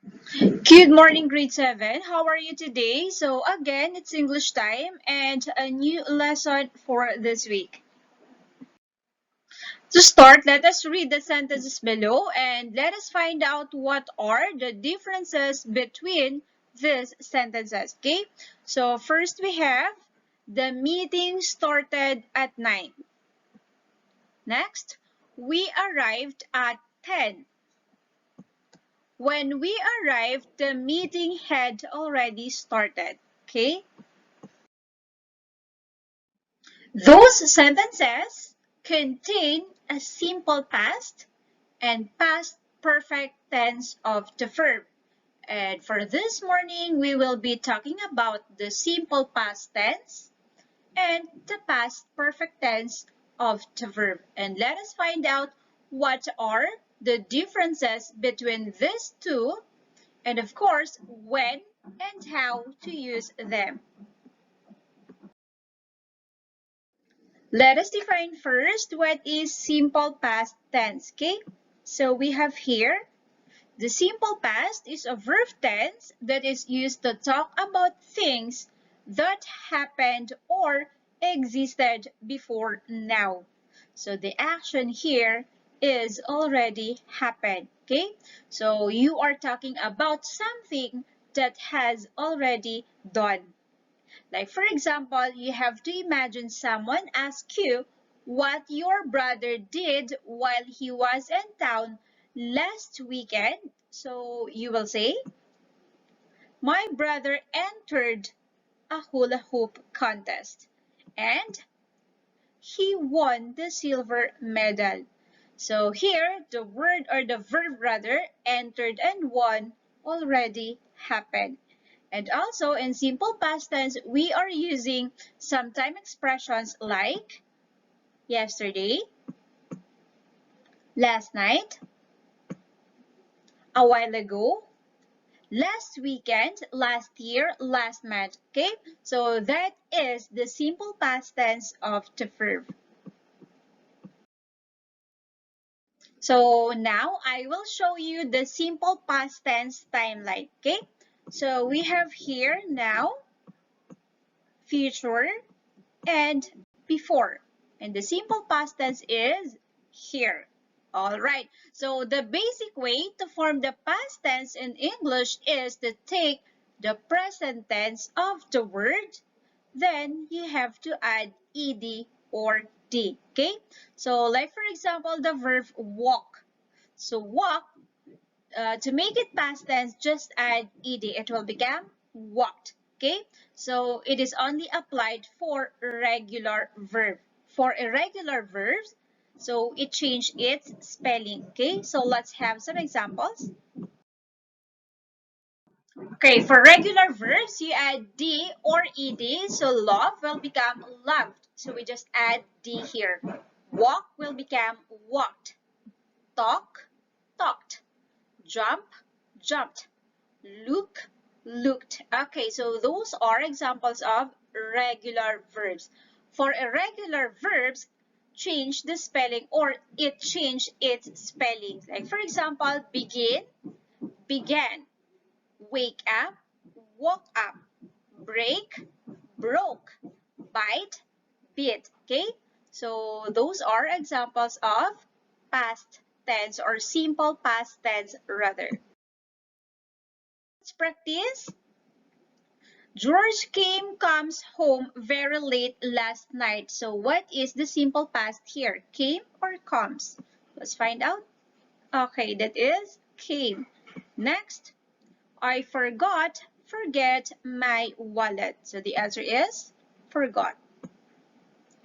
Good morning, grade 7. How are you today? So, again, it's English time and a new lesson for this week. To start, let us read the sentences below and let us find out what are the differences between these sentences. Okay? So, first we have the meeting started at 9. Next, we arrived at 10. When we arrived, the meeting had already started. Okay? Those sentences contain a simple past and past perfect tense of the verb. And for this morning, we will be talking about the simple past tense and the past perfect tense of the verb. And let us find out what are the differences between these two and of course, when and how to use them. Let us define first what is simple past tense, okay? So we have here, the simple past is a verb tense that is used to talk about things that happened or existed before now. So the action here is already happened, okay? So you are talking about something that has already done. Like for example, you have to imagine someone ask you what your brother did while he was in town last weekend. So you will say, my brother entered a hula hoop contest and he won the silver medal. So here, the word or the verb rather, entered and won already happened. And also in simple past tense, we are using sometime expressions like yesterday, last night, a while ago, last weekend, last year, last month. Okay, so that is the simple past tense of the verb. So now I will show you the simple past tense timeline. Okay, so we have here now future and before. And the simple past tense is here. All right. So the basic way to form the past tense in English is to take the present tense of the word. Then you have to add ed or d. Okay. So like for example, the verb walk. So walk, to make it past tense, just add ed. It will become walked. Okay, so it is only applied for regular verb. For irregular verbs, so it changed its spelling. Okay, so let's have some examples. Okay, for regular verbs, you add d or ed. So love will become loved. So we just add d here. Walk will become walked. Talk, talked. Jump, jumped. Look, looked. Okay, so those are examples of regular verbs. For irregular verbs, change the spelling or it changed its spelling. Like for example, begin, began, wake up, woke up, break, broke, bite, bit. Okay, so those are examples of past tense or simple past tense rather. Let's practice. George comes home very late last night. So what is the simple past here? Came or comes? Let's find out. Okay, that is came. Next, I forget my wallet. So the answer is forgot.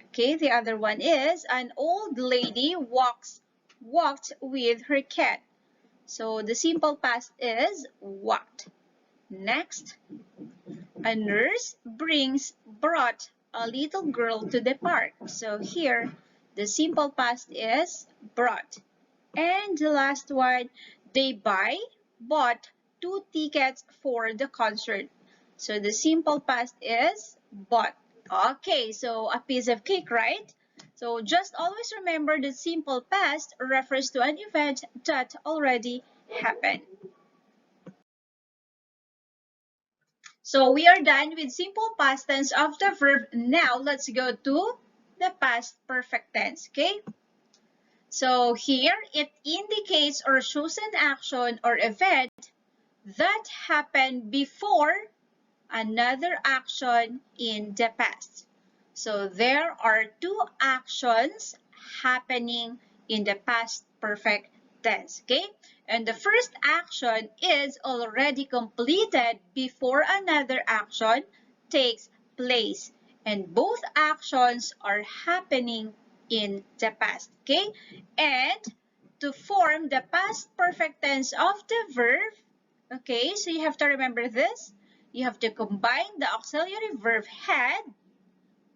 Okay, the other one is an old lady walked with her cat. So the simple past is walked. Next, a nurse brought a little girl to the park. So here, the simple past is brought. And the last one, they bought 2 tickets for the concert. So the simple past is bought. Okay, so a piece of cake, right? So just always remember the simple past refers to an event that already happened. So we are done with simple past tense of the verb. Now let's go to the past perfect tense, okay? So here it indicates or shows an action or event that happened before another action in the past. So there are two actions happening in the past perfect tense, okay? And the first action is already completed before another action takes place. And both actions are happening in the past, okay? And to form the past perfect tense of the verb, okay, so you have to remember this. You have to combine the auxiliary verb had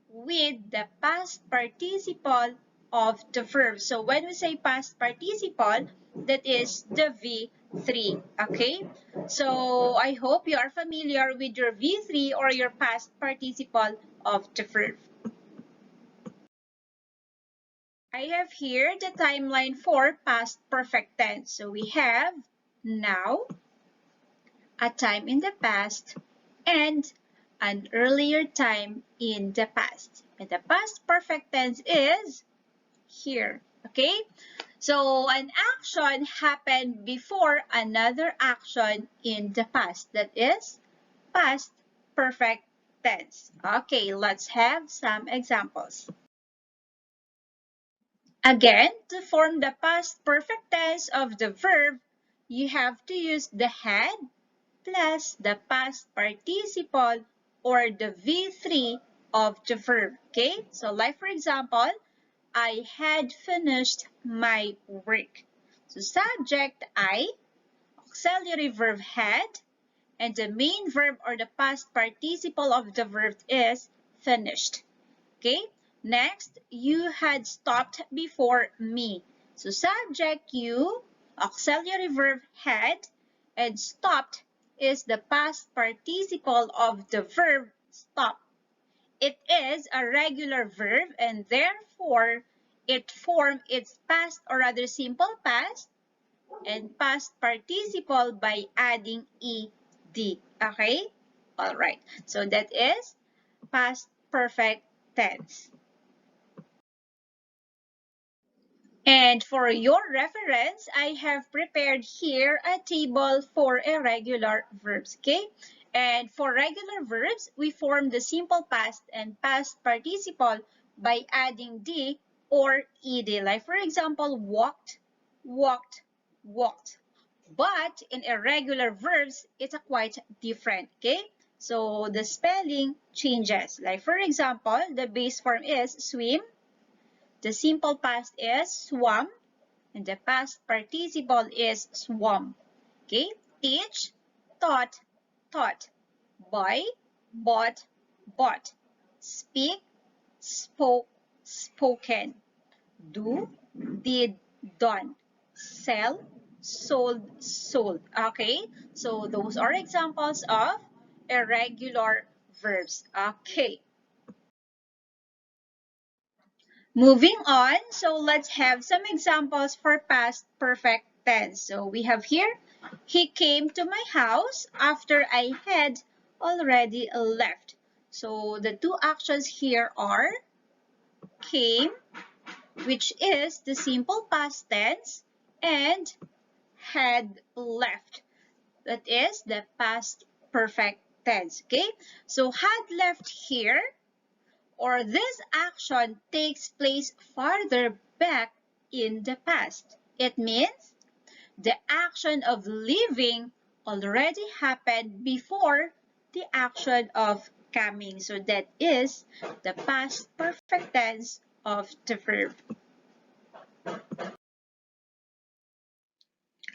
with the past participle of the verb. So when we say past participle, that is the V3, okay? So I hope you are familiar with your V3 or your past participle of the verb. I have here the timeline for past perfect tense. So we have now, a time in the past, and an earlier time in the past. And the past perfect tense is here, okay? So an action happened before another action in the past. That is past perfect tense. Okay, let's have some examples. Again, to form the past perfect tense of the verb, you have to use the had plus the past participle or the V3 of the verb. Okay, so like for example, I had finished my work. So subject I, auxiliary verb had, and the main verb or the past participle of the verb is finished. Okay, next, you had stopped before me. So subject you, auxiliary verb had, and stopped is the past participle of the verb stop. It is a regular verb and therefore it forms its past or rather simple past and past participle by adding ed. Okay? Alright. So that is past perfect tense. And for your reference, I have prepared here a table for irregular verbs, okay? And for regular verbs, we form the simple past and past participle by adding d or ed. Like for example, walked, walked, walked. But in irregular verbs, it's a quite different, okay? So the spelling changes. Like for example, the base form is swim. The simple past is swam, and the past participle is swam. Okay? Teach, taught, taught. Buy, bought, bought. Speak, spoke, spoken. Do, did, done. Sell, sold, sold. Okay? So those are examples of irregular verbs. Okay. Moving on, so let's have some examples for past perfect tense. So we have here, he came to my house after I had already left. So the two actions here are came, which is the simple past tense, and had left. That is the past perfect tense. Okay, so had left here, or this action takes place farther back in the past. It means the action of leaving already happened before the action of coming. So that is the past perfect tense of the verb.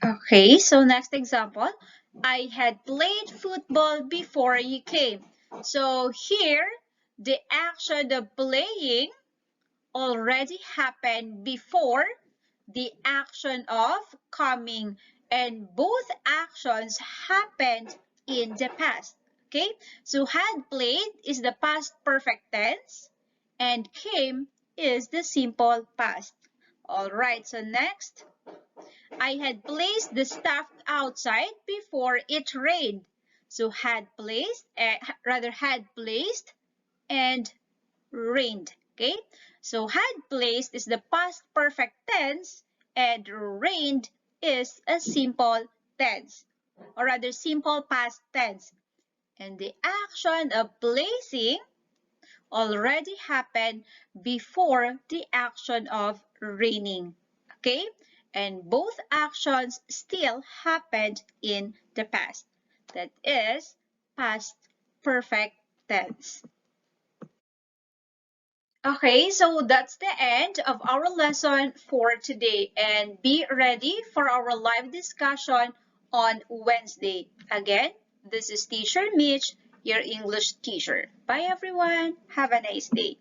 Okay, so next example. I had played football before you came. So here, the action of playing already happened before the action of coming, and both actions happened in the past. Okay, so had played is the past perfect tense and came is the simple past. All right, so next, I had placed the stuff outside before it rained. So had placed, had placed and rained. Okay, so had placed is the past perfect tense and rained is a simple tense, or rather simple past tense. And the action of placing already happened before the action of raining. Okay, and both actions still happened in the past. That is past perfect tense. Okay, so that's the end of our lesson for today, and be ready for our live discussion on Wednesday. Again, this is Teacher Mitch, your English teacher. Bye everyone. Have a nice day.